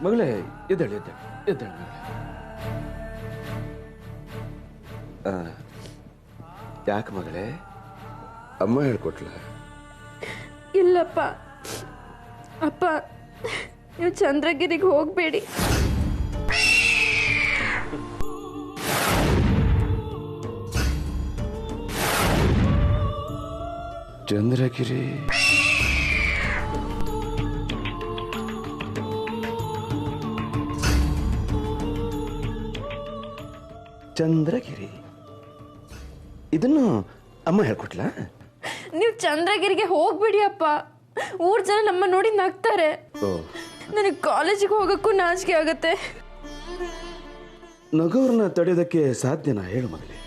ಮಗಳೇ ಎದ್ದೇಳು ಎದ್ದೇಳು ಎದ್ದೇಳು ಮಗಳೇ. ಯಾಕೆ ಮಗಳೇ, ಅಮ್ಮ ಹೇಳ್ಕೊಟ್ಲ? ಇಲ್ಲಪ್ಪ. ಅಪ್ಪ, ನೀವು ಚಂದ್ರಗಿರಿಗೆ ಹೋಗಬೇಡಿ. ಚಂದ್ರಗಿರಿ? ಚಂದ್ರಗಿರಿ ಇದನ್ನು ಅಮ್ಮ ಹೇಳ್ಕೊಟ್ಲ? ನೀವು ಚಂದ್ರಗಿರಿಗೆ ಹೋಗ್ಬಿಡಿ ಅಪ್ಪ. ಊರ್ ಜನ ನಮ್ಮ ನೋಡಿ ನಗ್ತಾರೆ. ನನಗೆ ಕಾಲೇಜಿಗೆ ಹೋಗಕ್ಕೂ ನಾಚಿಕೆ ಆಗತ್ತೆ. ನಗೋರ್ನ ತಡೆಯೋದಕ್ಕೆ ಸಾಧ್ಯನಾ ಹೇಳು ಮಗಳೇ?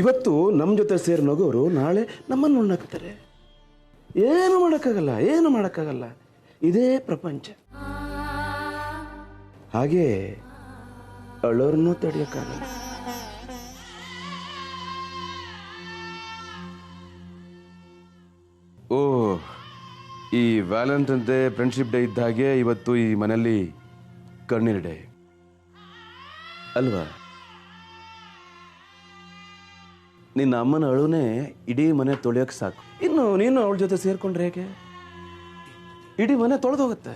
ಇವತ್ತು ನಮ್ಮ ಜೊತೆ ಸೇರಿ ನಗೋರು ನಾಳೆ ನಮ್ಮನ್ನು ನಗ್ತಾರೆ. ಏನು ಮಾಡೋಕ್ಕಾಗಲ್ಲ, ಏನು ಮಾಡೋಕ್ಕಾಗಲ್ಲ. ಇದೇ ಪ್ರಪಂಚ. ಹಾಗೆ ಅಳೋರ್ನೂ ತಡೆಯೋಕ್ಕಾಗಲ್ಲ. ಓ, ಈ ವ್ಯಾಲೆಂಟೈನ್ ಡೇ, ಫ್ರೆಂಡ್ಶಿಪ್ ಡೇ ಇದ್ದ ಹಾಗೆ ಇವತ್ತು ಈ ಮನೆಯಲ್ಲಿ ಕಣ್ಣೀರ್ ಡೇ ಅಲ್ವಾ? ನಿನ್ನ ಅಮ್ಮನ ಅಳುನೇ ಇಡೀ ಮನೆ ತೊಳೆಯೋಕೆ ಸಾಕು. ಇನ್ನು ನೀನು ಅವಳ ಜೊತೆ ಸೇರ್ಕೊಂಡ್ರೆ ಹೇಗೆ? ಇಡೀ ಮನೆ ತೊಳೆದೋಗುತ್ತೆ.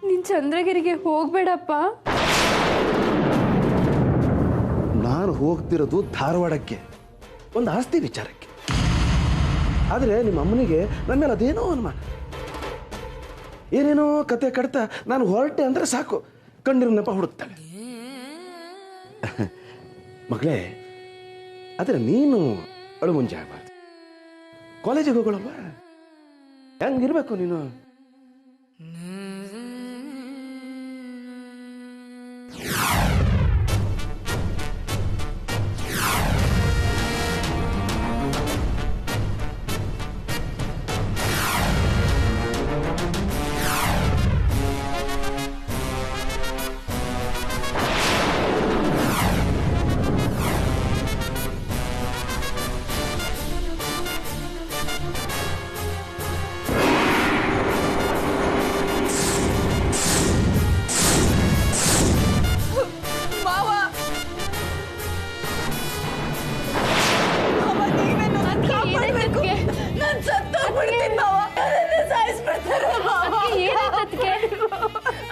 ನೀನ್ ಚಂದ್ರಗಿರಿಗೆ ಹೋಗ್ಬೇಡಪ್ಪ. ನಾನು ಹೋಗ್ತಿರೋದು ಧಾರವಾಡಕ್ಕೆ, ಒಂದು ಆಸ್ತಿ ವಿಚಾರಕ್ಕೆ. ಆದರೆ ನಿಮ್ಮ ಅಮ್ಮನಿಗೆ ನನ್ನ ಮೇಲೆ ಅದೇನೋ ಅನುಮಾನ. ಏನೇನೋ ಕತೆ ಕಟ್ತಾ ನಾನು ಹೊರಟೆ ಅಂದ್ರೆ ಸಾಕು, ಕಣ್ಣೀರು ನೆಪ ಹುಡುಕ್ತಾಳೆ. ಮಗಳೇ, ಆದರೆ ನೀನು ಅಳು ಮುಂಜೆ ಆಗಬಾರ್ದು. ಕಾಲೇಜಿಗೆ ಹೋಗೋಳಲ್ವಾ? ಹೆಂಗಿರ್ಬೇಕು ನೀನು?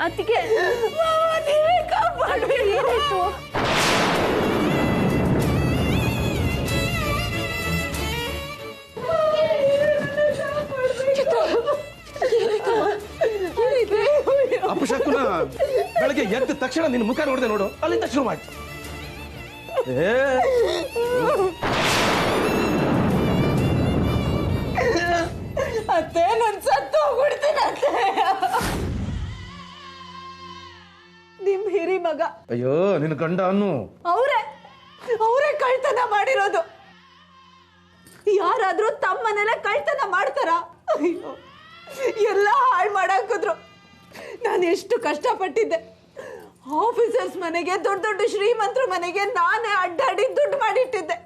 ಅದಕ್ಕೆ ನೀವೇ ಕಾಪಾಡ್ಬೇಕು. ಏನಾಯ್ತು? ಅಪಶಕುನ ಬೆಳಗ್ಗೆ ಎದ್ದ ತಕ್ಷಣ ನಿನ್ನ ಮುಖ ನೋಡಿದೆ ನೋಡು, ಅಲ್ಲಿಂದ ಶುರು ಆಯ್ತು. ಅತ್ತೆ, ನನ್ ಸತ್ತು ಹೋಗ್ಬಿಡ್ತೀನಿ ಅತ್ತೆ. ನಿಮ್ ಹಿರಿ ಮಗ. ಅಯ್ಯೋ, ನಿನ್ನ ಗಂಡ ಅನ್ನು ಅವರೇ ಕಳ್ತನ ಮಾಡಿರೋದು. ಯಾರಾದ್ರೂ ತಮ್ಮ ಮನೇಲೆ ಕಳ್ತನ ಮಾಡ್ತಾರ? ಅಯ್ಯೋ, ಎಲ್ಲ ಹಾಳು ಮಾಡಾಕಿದ್ರು. ನಾನು ಎಷ್ಟು ಕಷ್ಟಪಟ್ಟಿದ್ದೆ. ಆಫೀಸರ್ಸ್ ಮನೆಗೆ, ದೊಡ್ಡ ದೊಡ್ಡ ಶ್ರೀಮಂತರ ಮನೆಗೆ ನಾನೇ ಅಡ್ಡಾಡಿ ದುಡ್ಡು ಮಾಡಿಟ್ಟಿದ್ದೆ.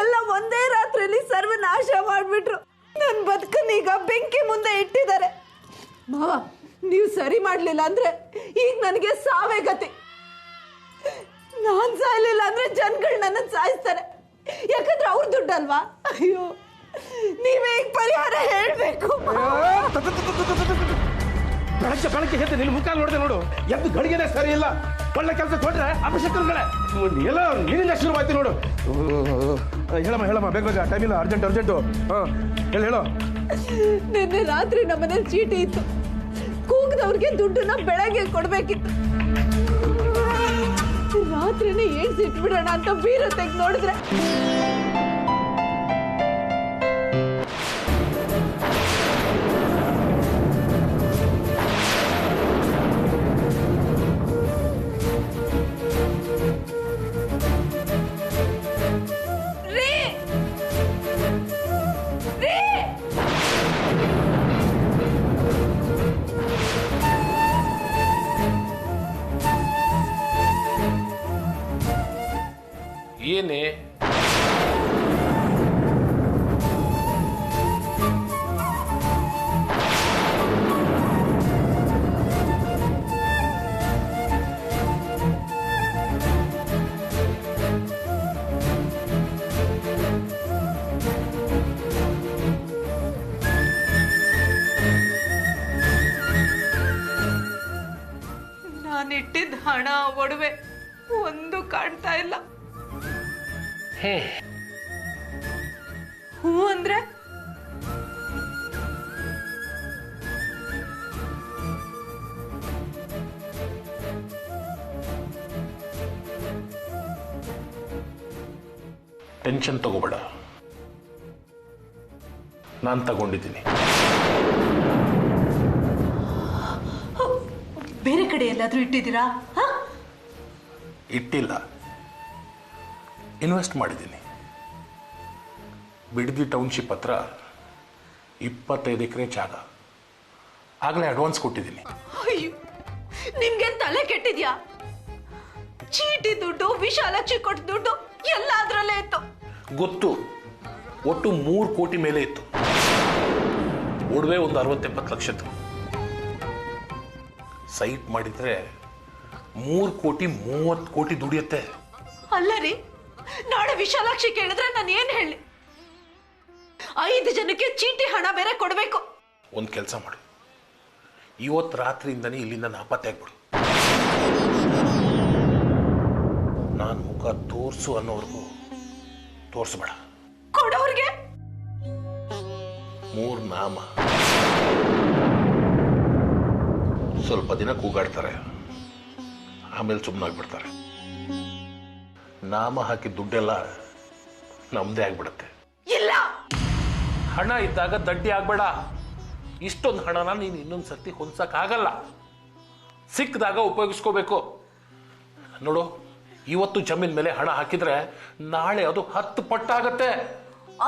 ಎಲ್ಲ ಒಂದೇ ರಾತ್ರಿಯಲ್ಲಿ ಸರ್ವನಾಶ ಮಾಡ್ಬಿಟ್ರು. ನನ್ನ ಬದುಕನ್ನೀಗ ಬೆಂಕಿ ಮುಂದೆ ಇಟ್ಟಿದ್ದಾರೆ. ಮಾವ, ನೀವು ಸರಿ ಮಾಡ್ಲಿಲ್ಲ ಅಂದ್ರೆ ಈಗ ನನಗೆ ಸಾವೇ ಗತಿ. ನಾನ್ ಸಾಯ್ಲಿಲ್ಲ ಅಂದ್ರೆ ಜನಗಳು ನನ್ನ ಸಾಯಿಸ್ತಾರೆ. ಯಾಕಂದ್ರೆ ಅವ್ರ ದುಡ್ಡಲ್ವಾ? ಅಯ್ಯೋ, ನೀವೇ ಈಗ ಪರಿಹಾರ ಹೇಳ್ಬೇಕು. ಬೆಳಗ್ಗೆ ಎದ್ದು ನಿನ್ನ ಮುಖ ನೋಡಿದೆ ನೋಡು, ಎದ್ದು ಗಳಿಗೆನೆ ಸರಿ ಇಲ್ಲ. ಒಳ್ಳೆ ಕೆಲಸ ಕೊಟ್ರೆ ಅಪಶಕುಗಳೇ ಎಲ್ಲ ನಿನ್ನಿಂದ ಶುರುವಾಯ್ತು ನೋಡು. ಹೇಳಮ್ಮ ಬೇಗ ಬೇಗ, ಟೈಮ್ ಇಲ್ಲ, ಅರ್ಜೆಂಟು. ಹೇಳೋ. ನಿನ್ನೆ ರಾತ್ರಿ ನಮ್ಮನೇಲಿ ಚೀಟಿ ಇತ್ತು. ಕೂಗದವ್ರಿಗೆ ದುಡ್ಡನ್ನ ಬೆಳಗ್ಗೆ ಕೊಡ್ಬೇಕಿತ್ತು. ರಾತ್ರಿನೇ ಏಳ್ಸಿಟ್ಬಿಡೋಣ ಅಂತ ಬೀರು ತೆಗೆದು ನೋಡಿದ್ರೆ ಏನೇ ನಾನಿಟ್ಟಿದ್ದ ಹಣ ಒಡವೆ ಒಂದು ಕಾಣ್ತಾ ಇಲ್ಲ. ಹ್ಞೂ ಅಂದ್ರೆ ಟೆನ್ಷನ್ ತಗೋಬೇಡ, ನಾನು ತಗೊಂಡಿದ್ದೀನಿ. ಬೇರೆ ಕಡೆ ಎಲ್ಲಾದ್ರೂ ಇಟ್ಟಿದ್ದೀರಾ? ಇಟ್ಟಿಲ್ಲ, ಇನ್ವೆಸ್ಟ್ ಮಾಡಿದ್ದೀನಿ. ಬಿಡದಿ ಟೌನ್ಶಿಪ್ ಹತ್ರ 25 ಎಕರೆ ಜಾಗ ಆಗಲೇ ಅಡ್ವಾನ್ಸ್ ಕೊಟ್ಟಿದ್ದೀನಿ. ಅಯ್ಯೋ, ನಿಮ್ಗೆ ತಲೆ ಕೆಟ್ಟಿದ್ಯಾ? ಚೀಟಿ ದುಡ್ಡು, ವಿಶಾಲಾಕ್ಷಿ ಕೊಟ್ಟ ದುಡ್ಡು ಎಲ್ಲ ಅದ್ರಲ್ಲೇ ಇತ್ತು. ಗೊತ್ತು, ಒಟ್ಟು 3 ಕೋಟಿ ಮೇಲೆ ಇತ್ತು. ಒಡವೆ ಒಂದು 60-70 ಲಕ್ಷದ್ದು. ಸೈಟ್ ಮಾಡಿದ್ರೆ 3 ಕೋಟಿ 30 ಕೋಟಿ ದುಡಿಯುತ್ತೆ. ಅಲ್ಲ ರೀ, ನಾಳೆ ವಿಶಾಲಾಕ್ಷಿ ಕೇಳಿದ್ರೆ ನಾನು ಏನ್ ಹೇಳಿ? 5 ಜನಕ್ಕೆ ಚೀಟಿ ಹಣ ಬೇರೆ ಕೊಡ್ಬೇಕು. ಒಂದು ಕೆಲಸ ಮಾಡು, ಇವತ್ತು ರಾತ್ರಿಯಿಂದನೇ ಇಲ್ಲಿಂದ ನಾಪತ್ತೆ ಆಗ್ಬಿಡು. ನಾನು ಮುಖ ತೋರಿಸು ಅನ್ನೋರ್ಗೂ ತೋರಿಸ್ಬೇಡ. ಕೊಡೋರ್ಗೆ 3 ನಾಮ. ಸ್ವಲ್ಪ ದಿನ ಕೂಗಾಡ್ತಾರೆ, ಆಮೇಲೆ ಸುಮ್ಮನಾಗ್ಬಿಡ್ತಾರೆ. ನಾಮ ಹಾಕಿದ ದುಡ್ಡೆಲ್ಲ ನಮ್ದೇ ಆಗ್ಬಿಡುತ್ತೆ. ಇಲ್ಲ, ಹಣ ಇದ್ದಾಗ ದಡ್ಡಿ ಆಗ್ಬೇಡ. ಇಷ್ಟೊಂದು ಹಣನ ನೀನು ಇನ್ನೊಂದು ಸರ್ತಿ ಹೊಂದ್ಸಕ್ಕಾಗಲ್ಲ. ಸಿಕ್ಕಿದಾಗ ಉಪಯೋಗಿಸ್ಕೋಬೇಕು. ನೋಡು, ಇವತ್ತು ಜಮೀನ್ ಮೇಲೆ ಹಣ ಹಾಕಿದ್ರೆ ನಾಳೆ ಅದು 10 ಪಟ್ಟಾಗತ್ತೆ.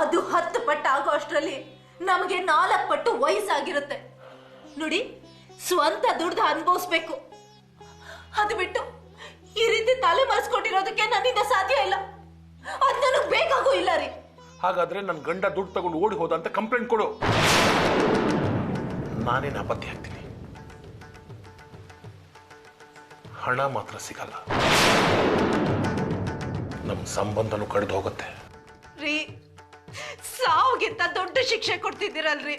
ಅದು 10 ಪಟ್ಟು ಆಗೋ ಅಷ್ಟರಲ್ಲಿ ನಮಗೆ 4 ಪಟ್ಟು ವಯಸ್ಸಾಗಿರುತ್ತೆ. ನೋಡಿ, ಸ್ವಂತ ದುಡ್ದು ಅನುಭವಿಸ್ಬೇಕು. ಅದು ಬಿಟ್ಟು ಈ ರೀತಿ ತಲೆ ಮರೆಸ್ಕೊಂಡಿರೋದಕ್ಕೆ ನನ್ನಿಂದ ಸಾಧ್ಯ ಇಲ್ಲ. ಅದು ನನಗೆ ಬೇಕಾಗೂ ಇಲ್ಲ ರೀ. ಹಾಗಾದ್ರೆ ನನ್ನ ಗಂಡ ದುಡ್ಡು ತಗೊಂಡು ಓಡಿ ಹೋದ ಅಂತ ಕಂಪ್ಲೇಂಟ್ ಕೊಡು. ನಾನೇ ನಾಪತ್ತೆ ಹಾಕ್ತೀನಿ. ಹಣ ಮಾತ್ರ ಸಿಗಲ್ಲ, ನಮ್ಮ ಸಂಬಂಧನೂ ಕಳೆದು ಹೋಗುತ್ತೆ. ರೀ, ಸಾವುಗಿಂತ ದೊಡ್ಡ ಶಿಕ್ಷೆ ಕೊಡ್ತಿದ್ದೀರಲ್ರಿ.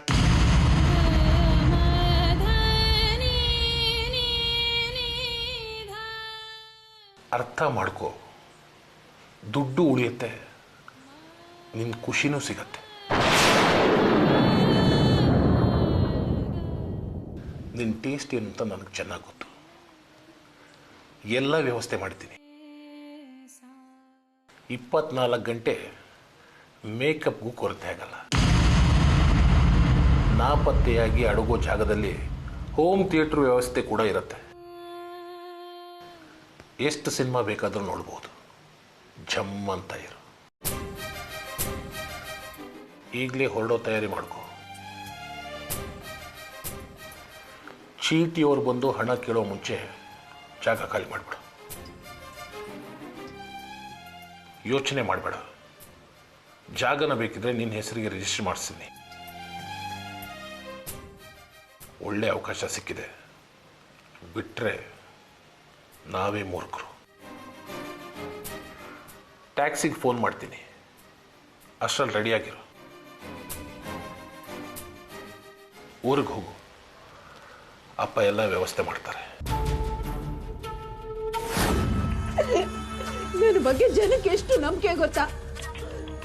ಅರ್ಥ ಮಾಡ್ಕೋ, ದುಡ್ಡು ಉಳಿಯುತ್ತೆ, ನಿನ್ ಖುಷಿನೂ ಸಿಗತ್ತೆ. ನಿನ್ನ ಟೇಸ್ಟ್ ಏನು ಅಂತ ನನಗೆ ಚೆನ್ನಾಗಿ ಗೊತ್ತು. ಎಲ್ಲ ವ್ಯವಸ್ಥೆ ಮಾಡ್ತೀನಿ. 24 ಗಂಟೆ ಮೇಕಪ್ಗೂ ಕೊರತೆ ಆಗಲ್ಲ. ನಾಪತ್ತೆಯಾಗಿ ಅಡುಗೋ ಜಾಗದಲ್ಲಿ ಹೋಮ್ ಥಿಯೇಟರ್ ವ್ಯವಸ್ಥೆ ಕೂಡ ಇರುತ್ತೆ. ಎಷ್ಟು ಸಿನಿಮಾ ಬೇಕಾದರೂ ನೋಡ್ಬೋದು. ಜಮ್ ಅಂತ ಇರು. ಈಗಲೇ ಹೊರಡೋ ತಯಾರಿ ಮಾಡ್ಕೋ. ಚೀಟಿಯವ್ರು ಬಂದು ಹಣ ಕೇಳೋ ಮುಂಚೆ ಜಾಗ ಖಾಲಿ ಮಾಡಿಬಿಡು. ಯೋಚನೆ ಮಾಡಬೇಡ. ಜಾಗನ ಬೇಕಿದ್ರೆ ನಿನ್ನ ಹೆಸರಿಗೆ ರಿಜಿಸ್ಟರ್ ಮಾಡಿಸ್ತೀನಿ. ಒಳ್ಳೆ ಅವಕಾಶ ಸಿಕ್ಕಿದೆ, ಬಿಟ್ಟರೆ ನಾವೇ ಮೂರ್ಖರು. ಟ್ಯಾಕ್ಸಿಗೆ ಫೋನ್ ಮಾಡ್ತೀನಿ, ಅಷ್ಟರಲ್ಲಿ ರೆಡಿಯಾಗಿರು. ಊರಿಗೆ ಹೋಗು, ಅಪ್ಪ ಎಲ್ಲ ವ್ಯವಸ್ಥೆ ಮಾಡ್ತಾರೆ. ನನ್ನ ಬಗ್ಗೆ ಜನಕ್ಕೆ ಎಷ್ಟು ನಂಬಿಕೆ ಗೊತ್ತಾ?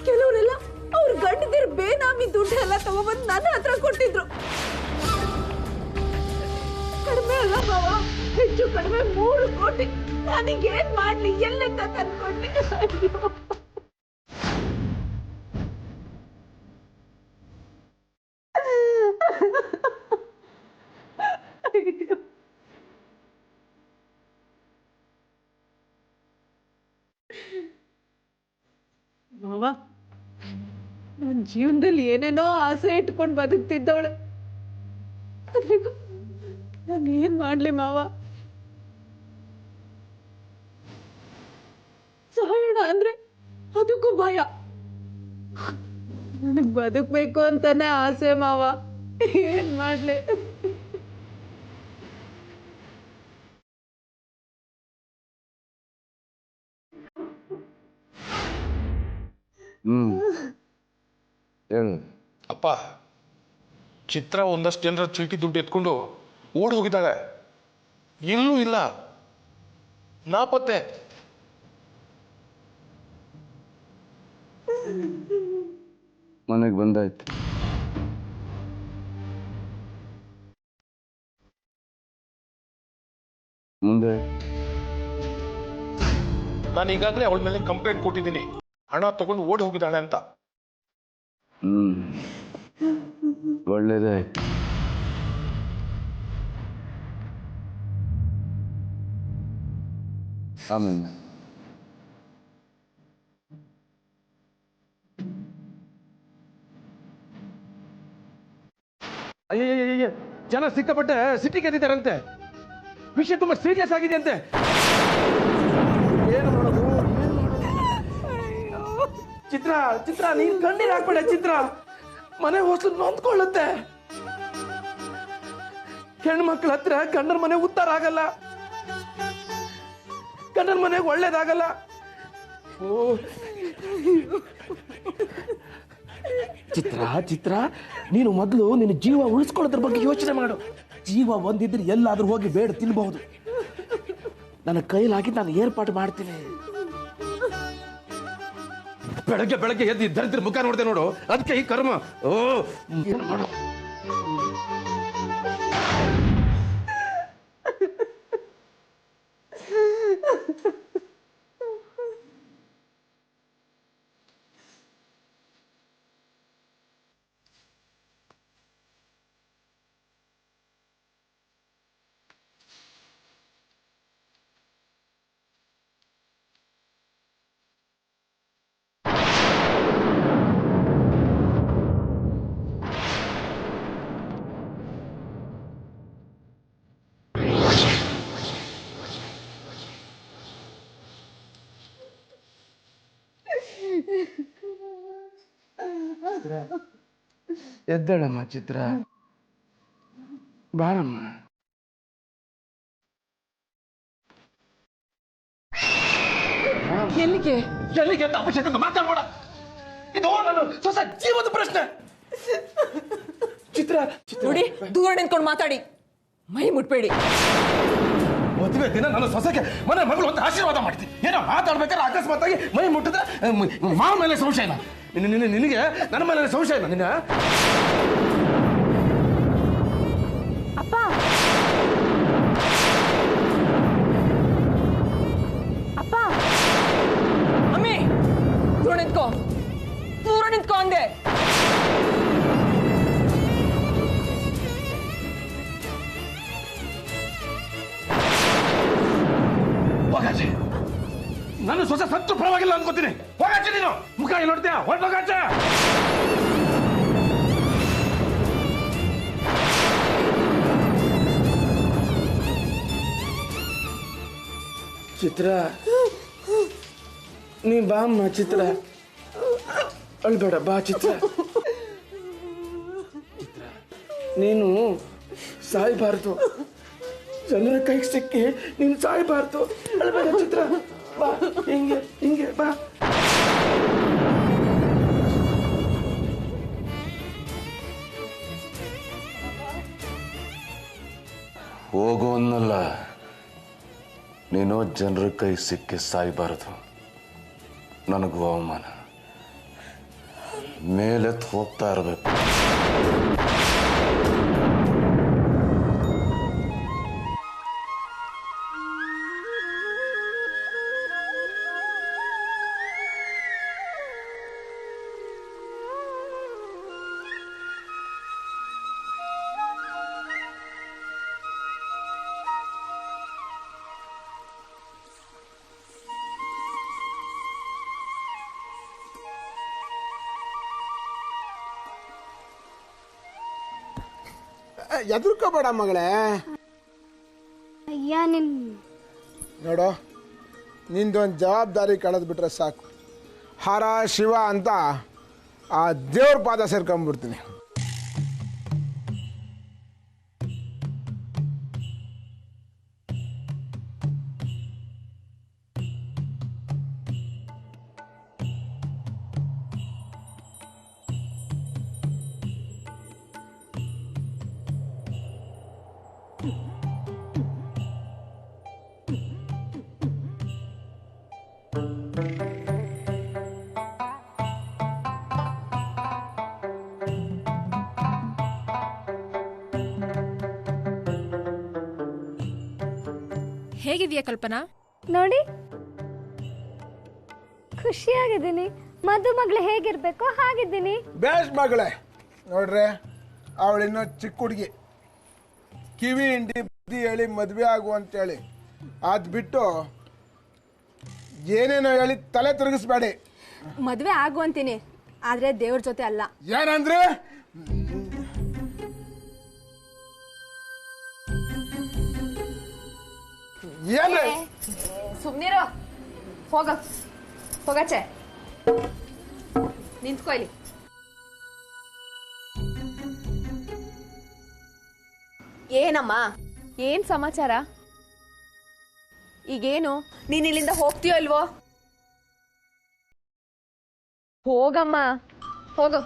ಕೆಲವರೆಲ್ಲ ಅವ್ರ ಗಂಡದಿರ್ ಬೇನಾಮಿ ದುಡ್ಡು ಎಲ್ಲ ತಗೊಬಂದು ನನ್ನ ಹತ್ರ ಕೊಟ್ಟಿದ್ರು. ಕಡಿಮೆ ಅಲ್ಲ ಬಾವ, ಹೆಚ್ಚು ಕಡಿಮೆ 3 ಕೋಟಿ. ನನಗೇನ್ ಮಾಡ್ಲಿ, ಎಲ್ಲಿಂದ ತಂದ್ಕೊಡ್ಲಿ? ಮಾವ, ನನ್ನ ಜೀವನದಲ್ಲಿ ಏನೇನೋ ಆಸೆ ಇಟ್ಕೊಂಡು ಬದುಕ್ತಿದ್ದವಳೆ. ನಾನು ಏನ್ ಮಾಡ್ಲಿ ಮಾವ? ಸಾಯೋಣ ಅಂದ್ರೆ ಅದಕ್ಕೂ ಭಯ. ನನಗ್ ಬದುಕ್ಬೇಕು ಅಂತಾನೆ ಆಸೆ ಮಾವ, ಏನ್ ಮಾಡ್ಲಿ? ಏನು ಅಪ್ಪ, ಚಿತ್ರ ಒಂದಷ್ಟು ಜನರ ಚೀಟಿ ದುಡ್ಡು ಎತ್ಕೊಂಡು ಓಡಿ ಹೋಗಿದ್ದಾಳೆ. ಎಲ್ಲೂ ಇಲ್ಲ. ನಾಪತ್ತೆ. ಮನೆಗೆ ಬಂದಾಯ್ತು. ಮುಂದೆ ನಾನು ಈಗಾಗಲೇ ಅವಳ ಮೇಲೆ ಕಂಪ್ಲೇಂಟ್ ಕೊಟ್ಟಿದ್ದೀನಿ, ಹಣ ತಗೊಂಡು ಓಡಿ ಹೋಗಿದ್ದಾಳೆ ಅಂತ. ಒಳ್ಳೇದೇ. ಆಮೇಲೆ ಅಯ್ಯಯ್ಯ, ಜನ ಸಿಕ್ಕಾಪಟ್ಟೆ ಸಿಟ್ಟಿಗೆ ಎದ್ದಿದ್ದಾರಂತೆ. ವಿಷಯ ತುಂಬಾ ಸೀರಿಯಸ್ ಆಗಿದೆ ಅಂತೆ. ಏನು ಮಾಡೋದು? ಚಿತ್ರ ಚಿತ್ರ ನೀನ್ ಕಣ್ಣೀರ್ ಹಾಕ್ಬೇಡ ಚಿತ್ರ. ಮನೆ ಹೊಸಲು ನೊಂದ್ಕೊಳ್ಳುತ್ತೆ. ಹೆಣ್ಣು ಮಕ್ಳ ಹತ್ರ ಗಂಡನ ಮನೆ ಉದ್ಧಾರ ಆಗಲ್ಲ, ಗಂಡನ ಮನೆಗೆ ಒಳ್ಳೇದಾಗಲ್ಲ. ಓ ಚಿತ್ರ ಚಿತ್ರ, ನೀನು ಮೊದಲು ನಿನ್ನ ಜೀವ ಉಳಿಸ್ಕೊಳ್ಳೋದ್ರ ಬಗ್ಗೆ ಯೋಚನೆ ಮಾಡು. ಜೀವ ಒಂದಿದ್ರೆ ಎಲ್ಲಾದ್ರೂ ಹೋಗಿ ಬೇಡ ತಿನ್ಬಹುದು. ನನ್ನ ಕೈಲಾಗಿ ನಾನು ಏರ್ಪಾಡು ಮಾಡ್ತೀನಿ. ಬೆಳಗ್ಗೆ ಬೆಳಗ್ಗೆ ಎದ್ದು ದರಿದ್ರ ಮುಖ ನೋಡ್ದೆ ನೋಡು, ಅದಕ್ಕೆ ಈ ಕರ್ಮ. ಓ ಏನು ಮಾಡು. ಎದ್ದೇಳಮ್ಮ ಚಿತ್ರ, ಬಾರಮ್ಮ. ಎಲ್ಲಿಗೆ ಎಲ್ಲಿಗೆ ಅಂತ ಅಪಶಕಂತ ಮಾತಾಡ್ಬೇಡ. ಇದು ನನ್ನ ಹೊಸ ಜೀವದ ಪ್ರಶ್ನೆ. ಚಿತ್ರ ನೋಡಿ, ದೂರ ನಿಂತ್ಕೊಂಡು ಮಾತಾಡಿ, ಮೈ ಮುಟ್ಬೇಡಿ. ಮದುವೆ ದಿನ ನನ್ನ ಸೊಸೆಗೆ ಮನೆ ಮಗಳು ಅಂತ ಆಶೀರ್ವಾದ ಮಾಡ್ತೀನಿ. ಏನೋ ಮಾತಾಡ್ಬೇಕಾದ್ರೆ ಅಕಸ್ಮಾತ್ ಆಗಿ ಮೈ ಮುಟ್ಟಿದ್ರೆ ಮಾವ ಮೇಲೆ ಸಂಶಯನ? ನಿನಗೆ ನನ್ನ ಮೇಲೆ ಸಂಶಯನ? ನಿನ್ನ ಅಪ್ಪ ಅಪ್ಪ ಅಮ್ಮಿ, ದೂರ ನಿಂತ್ಕೋ, ದೂರ ನಿಂತ್ಕೋ ಅಂದೆ. ಹೋಗಾಚೆ. ನನ್ನ ಸೊಸೆ ಸತ್ತು ಪರವಾಗಿಲ್ಲ ಅನ್ಕೋತೀನಿ. ಹೋಗಾಚೆ ನೀನು. ಮುಖ ಏನು ನೋಡ್ತೀಯ? ಹೊರಟೋಗಾಚೆ. ಚಿತ್ರ, ನೀ ಬಾ ಅಮ್ಮ. ಚಿತ್ರ ಅಳ್ಬೇಡ, ಬಾ ಚಿತ್ರ. ನೀನು ಸಾಯ್ಬಾರ್ದು, ಜನರ ಕೈಗೆ ಸಿಕ್ಕಿ ನೀನು ಸಾಯ್ಬಾರ್ದು. ಅಳ್ಬೇಡ ಚಿತ್ರ, ಬಾ. ಹಿಂಗೆ ಹಿಂಗೆ ಬಾ. ಹೋಗು ಅನ್ನಲ್ಲ, ನೀನು ಜನರ ಕೈ ಸಿಕ್ಕಿ ಸಾಯ್ಬಾರದು. ನನಗೂ ಅವಮಾನ. ಮೇಲೆತ್ತು ಹೋಗ್ತಾ ಇರಬೇಕು. ಎದುರ್ಕೋಬೇಡ ಮಗಳೇ. ಅಯ್ಯ ನಿನ್ ನೋಡು, ನಿಂದೊಂದು ಜವಾಬ್ದಾರಿ ಕಳೆದ್ಬಿಟ್ರೆ ಸಾಕು, ಹರ ಶಿವ ಅಂತ ಆ ದೇವ್ರ ಪಾದ ಸೇರ್ಕೊಂಡ್ಬಿಡ್ತೀನಿ. ಹೇಗಿದೆಯಾ ಕಲ್ಪನಾ? ನೋಡಿ, ಖುಷಿಯಾಗಿದ್ದೀನಿ. ಮದುಮಗಳು ಹೇಗಿರ್ಬೇಕೋ ಹಾಗಿದ್ದೀನಿ. ಬೇಸ್ ಮಗಳೇ, ನೋಡ್ರೆ ಅವಳಿನ್ನೂ ಚಿಕ್ಕ ಹುಡುಗಿ. ಕಿವಿ ಹಿಂಡಿ ಬುದ್ಧಿ ಹೇಳಿ ಮದುವೆ ಆಗು ಅಂತೇಳಿ ಅದು ಬಿಟ್ಟು ಏನೇನೋ ಹೇಳಿ ತಲೆ ತಿರುಗಿಸ್ಬೇಡಿ. ಮದುವೆ ಆಗು ಅಂತೀನಿ, ಆದ್ರೆ ದೇವ್ರ ಜೊತೆ ಅಲ್ಲ. ಏನಂದ್ರೆ ಏನ್ರಿ? ಸುಮ್ನಿರೋ, ಹೋಗಚ್ಚೆ, ನಿಂತ್ಕೊ ಇಲ್ಲಿ. ಏನಮ್ಮ, ಏನ್ ಸಮಾಚಾರ? ಈಗೇನು, ನೀನ್ ಇಲ್ಲಿಂದ ಹೋಗ್ತೀಯೋ ಇಲ್ವೋ? ಹೋಗಮ್ಮ, ಹೋಗು.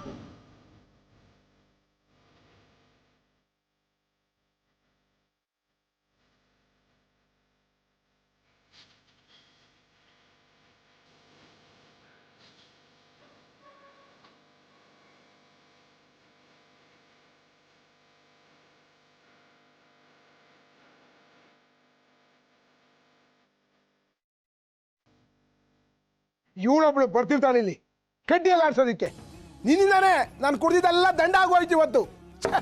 ಇವಳೊಬ್ಳು ಬರ್ತಿರ್ತಾಳೆ ಇಲ್ಲಿ ಕಡ್ಡಿ ಎಲ್ಲ ಆಡ್ಸೋದಿಕ್ಕೆ. ನಿನ್ನಿಂದಾನೆ ನಾನು ಕುಡ್ದಿದ್ದೆಲ್ಲ ದಂಡ ಆಗೋಯ್ತು ಇವತ್ತು. ಛೆ!